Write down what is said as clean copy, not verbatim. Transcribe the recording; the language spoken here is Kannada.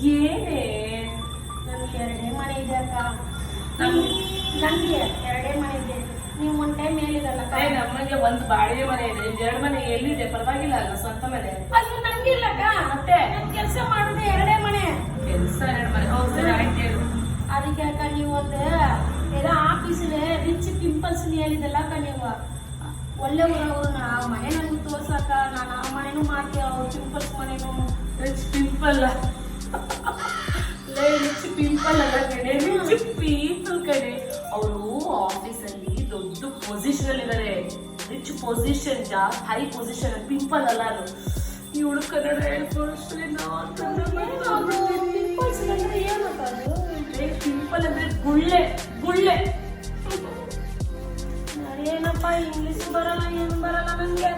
ಏನೇ ನನ್ಗೆ 2 ಮನೆ ಇದೆ ಅಕ್ಕ. ನನ್ಗೆ 2 ಮನೆ ಇದೆ. ನೀವು ಒಂದ್ ಟೈಮ್ ಹೇಳಿರಲ್ಲ ಅಕ್ಕ. ನಮಗೆ ಒಂದು ಬಾಡಿಗೆ ಮನೆ ಇದೆ, 2 ಮನೆ ಎಲ್ಲಿದೆ ಪರವಾಗಿಲ್ಲ ಅಲ್ಲ, ಸ್ವಂತ ಮನೆ. ಅದು ನಂಗಿಲ್ಲ ಅಕ್ಕ. ಮತ್ತೆ ನನ್ ಕೆಲಸ ಮಾಡುದು 2 ಮನೆ. ಕೆಲಸ 2 ಮನೆ. ಹೌದು ಸರಿ, ಆಯ್ತು ಹೇಳು. ಅದಕ್ಕೆ ಅಕ್ಕ ನೀವು ಒಂದು ಏನೋ ಆಫೀಸಲ್ಲಿ ರಿಚ್ ಪಿಂಪಲ್ಸ್ ಹೇಳಿದಲ್ಲ ಅಕ್ಕ. ನೀವು ಒಳ್ಳೆ ಊರವ್ರು. ಆ ಮನೆ ನನಗೆ ತೋರ್ಸಕ್ಕ. ನಾನು ಆ ಮನೆನೂ ಮಾಡ್ತೀವಿ, ಅವ್ರ ಪಿಂಪಲ್ಸ್ ಮನೆನೂ. ರಿಚ್ ಪಿಂಪಲ್ ರಿಚ್ ಪಿಂಪಲ್ ಅಲ್ಲ ಕಡೆ, ರಿಚ್ ಪೀಪಲ್ ಕಡೆ. ಅವರು ಆಫೀಸ್ ಅಲ್ಲಿ ದೊಡ್ಡ ಪೊಸಿಷನ್ ಅಲ್ಲಿ ಇದಾರೆ. Rich position, high position. Pimple ಅಲ್ಲ ಅದು. ಇವಳು ಕನ್ನಡ ಹೇಳ್ಕೊಳ್ತಾರೆ. ಪಿಂಪಲ್ಸ್ ಅಂದ್ರೆ ಏನಕ್ಕ ಅದು? ಪಿಂಪಲ್ ಅಂದ್ರೆ ಗುಳ್ಳೆ, ಗುಳ್ಳೆ. ಏನಪ್ಪ ಇಂಗ್ಲಿಷ್ ಬರಲ್ಲ, ಏನು ಬರಲ್ಲ ನಂಗೆ.